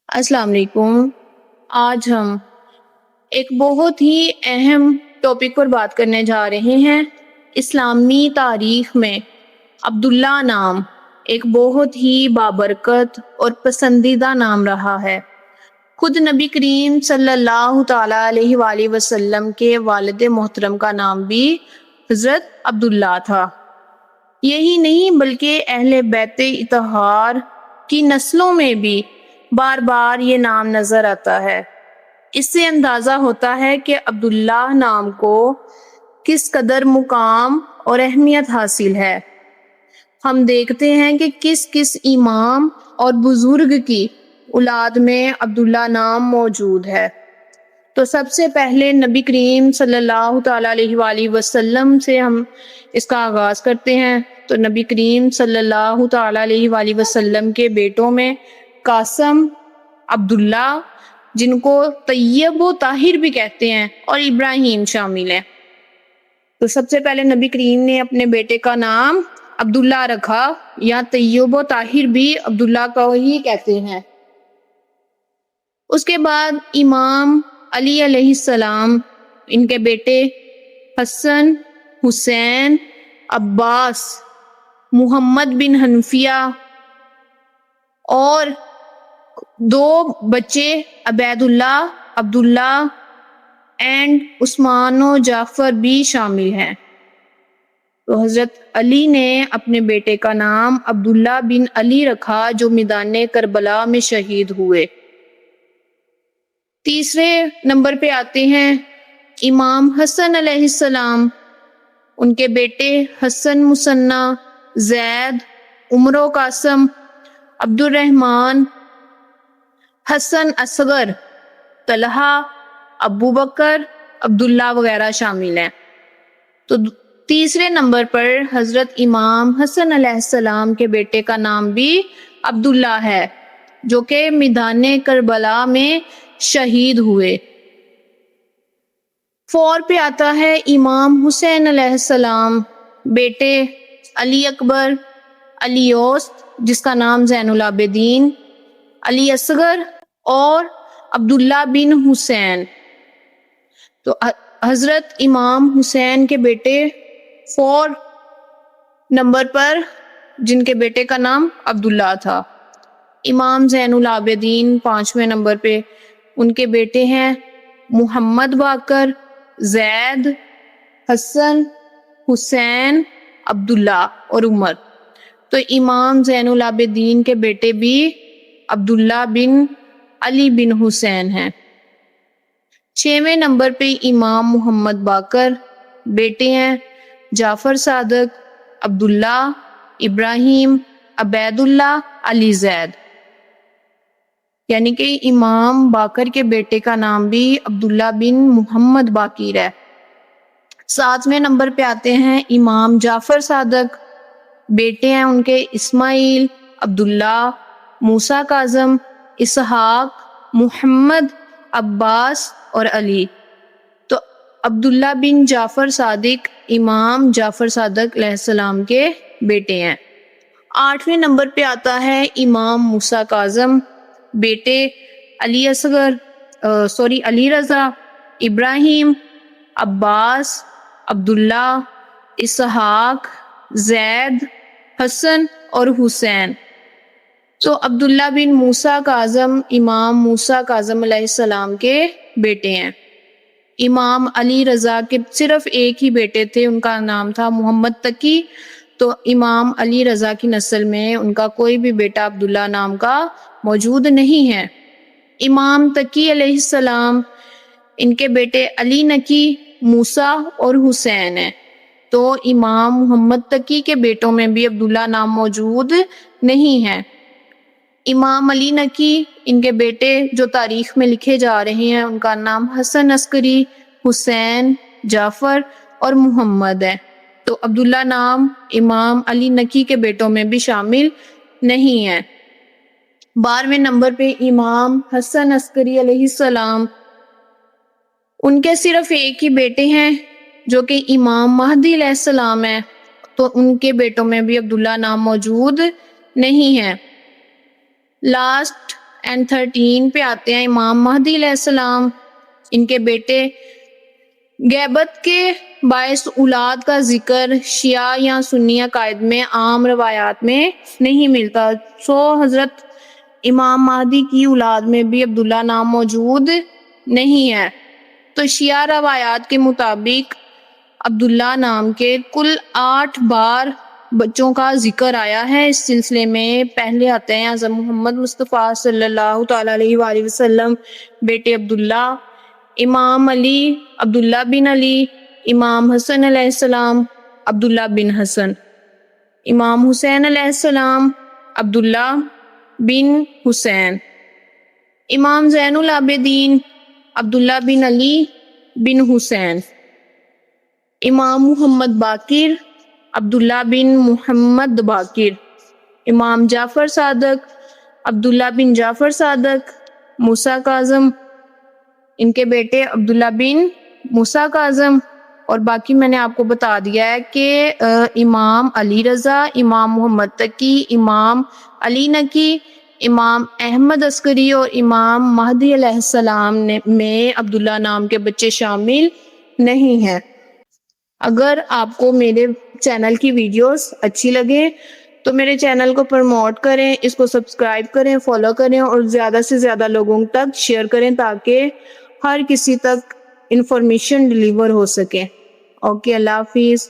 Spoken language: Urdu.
السلام علیکم۔ آج ہم ایک بہت ہی اہم ٹاپک پر بات کرنے جا رہے ہیں۔ اسلامی تاریخ میں عبداللہ نام ایک بہت ہی بابرکت اور پسندیدہ نام رہا ہے۔ خود نبی کریم صلی اللہ تعالیٰ علیہ وآلہ وسلم کے والد محترم کا نام بھی حضرت عبداللہ تھا۔ یہی نہیں بلکہ اہل بیت اطہار کی نسلوں میں بھی بار بار یہ نام نظر آتا ہے۔ اس سے اندازہ ہوتا ہے کہ عبداللہ نام کو کس قدر مقام اور اہمیت حاصل ہے۔ ہم دیکھتے ہیں کہ کس کس امام اور بزرگ کی اولاد میں عبداللہ نام موجود ہے۔ تو سب سے پہلے نبی کریم صلی اللہ تعالیٰ علیہ وآلہ وسلم سے ہم اس کا آغاز کرتے ہیں۔ تو نبی کریم صلی اللہ تعالیٰ علیہ وآلہ وسلم کے بیٹوں میں قاسم، عبداللہ جن کو طیب و طاہر بھی کہتے ہیں، اور ابراہیم شامل ہیں۔ تو سب سے پہلے نبی کریم نے اپنے بیٹے کا نام عبداللہ رکھا، یا طیب و طاہر بھی عبداللہ کو ہی کہتے ہیں۔ اس کے بعد امام علی علیہ السلام، ان کے بیٹے حسن، حسین، عباس، محمد بن حنفیہ اور دو بچے عبید اللہ، عبداللہ اینڈ عثمان و جعفر بھی شامل ہیں۔ تو حضرت علی نے اپنے بیٹے کا نام عبداللہ بن علی رکھا جو میدان کربلا میں شہید ہوئے۔ تیسرے نمبر پہ آتے ہیں امام حسن علیہ السلام، ان کے بیٹے حسن مثنیٰ، زید، عمر و قاسم، عبد الرحمن، حسن اصغر، طلحہ، ابو بکر، عبداللہ وغیرہ شامل ہیں۔ تو تیسرے نمبر پر حضرت امام حسن علیہ السلام کے بیٹے کا نام بھی عبداللہ ہے، جو کہ میدان کربلا میں شہید ہوئے۔ 4 پہ آتا ہے امام حسین علیہ السلام، بیٹے علی اکبر، علی اوسط جس کا نام زین العابدین، علی اصغر اور عبداللہ بن حسین۔ تو حضرت امام حسین کے بیٹے 4 نمبر پر جن کے بیٹے کا نام عبداللہ تھا۔ امام زین العابدین 5ویں نمبر پہ، ان کے بیٹے ہیں محمد باقر، زید، حسن، حسین، عبداللہ اور عمر۔ تو امام زین العابدین کے بیٹے بھی عبداللہ بن علی بن حسین ہیں۔ 6ویں نمبر پہ امام محمد باقر، بیٹے ہیں جعفر صادق، عبداللہ، ابراہیم، عبید اللہ، علی زید، یعنی کہ امام باقر کے بیٹے کا نام بھی عبداللہ بن محمد باقر ہے۔ 7ویں نمبر پہ آتے ہیں امام جعفر صادق، بیٹے ہیں ان کے اسماعیل، عبداللہ، موسیٰ کاظم، اسحاق، محمد، عباس اور علی۔ تو عبداللہ بن جعفر صادق امام جعفر صادق علیہ السلام کے بیٹے ہیں۔ 8ویں نمبر پہ آتا ہے امام موسیٰ کاظم، بیٹے علی علی رضا، ابراہیم، عباس، عبداللہ، اسحاق، زید، حسن اور حسین۔ تو عبداللہ بن موسیٰ کاظم امام موسیٰ کاظم علیہ السلام کے بیٹے ہیں۔ امام علی رضا کے صرف ایک ہی بیٹے تھے، ان کا نام تھا محمد تقی۔ تو امام علی رضا کی نسل میں ان کا کوئی بھی بیٹا عبداللہ نام کا موجود نہیں ہے۔ امام تقی علیہ السلام، ان کے بیٹے علی نقی، موسیٰ اور حسین ہیں۔ تو امام محمد تقی کے بیٹوں میں بھی عبداللہ نام موجود نہیں ہے۔ امام علی نقی، ان کے بیٹے جو تاریخ میں لکھے جا رہے ہیں، ان کا نام حسن عسکری، حسین، جعفر اور محمد ہے۔ تو عبداللہ نام امام علی نقی کے بیٹوں میں بھی شامل نہیں ہے۔ 12ویں نمبر پہ امام حسن عسکری علیہ السلام، ان کے صرف ایک ہی بیٹے ہیں جو کہ امام مہدی علیہ السلام ہے، تو ان کے بیٹوں میں بھی عبداللہ نام موجود نہیں ہے۔ لاسٹ اینڈ 13 پہ آتے ہیں امام مہدی علیہ السلام. ان کے بیٹے. غیبت کے باعث اولاد کا ذکر شیعہ یا سنی عقائد میں عام روایات میں نہیں ملتا. حضرت امام مہدی کی اولاد میں بھی عبداللہ نام موجود نہیں ہے. تو شیعہ روایات کے مطابق عبداللہ نام کے کل 8 بار بچوں کا ذکر آیا ہے. اس سلسلے میں پہلے آتے ہیں حضرت محمد مصطفیٰ صلی اللہ تعالیٰ علیہ وآلہ وسلم بیٹے عبداللہ، امام علی عبداللہ بن علی، امام حسن علیہ السلام عبداللہ بن حسن، امام حسین علیہ السلام عبداللہ بن حسین، امام زین العابدین عبداللہ بن علی بن حسین، امام محمد باقر عبداللہ بن محمد باقر، امام جعفر صادق عبداللہ بن جعفر صادق، موسیٰ کاظم ان کے بیٹے عبداللہ بن موسیٰ کاظم. اور باقی میں نے آپ کو بتا دیا ہے کہ امام علی رضا، امام محمد تقی، امام علی نقی، امام احمد عسکری اور امام مہدی علیہ السلام میں عبداللہ نام کے بچے شامل نہیں ہیں. اگر آپ کو میرے چینل کی ویڈیوز اچھی لگیں تو میرے چینل کو پروموٹ کریں، اس کو سبسکرائب کریں، فالو کریں اور زیادہ سے زیادہ لوگوں تک شیئر کریں تاکہ ہر کسی تک انفارمیشن ڈیلیور ہو سکے. اوکے، اللہ حافظ.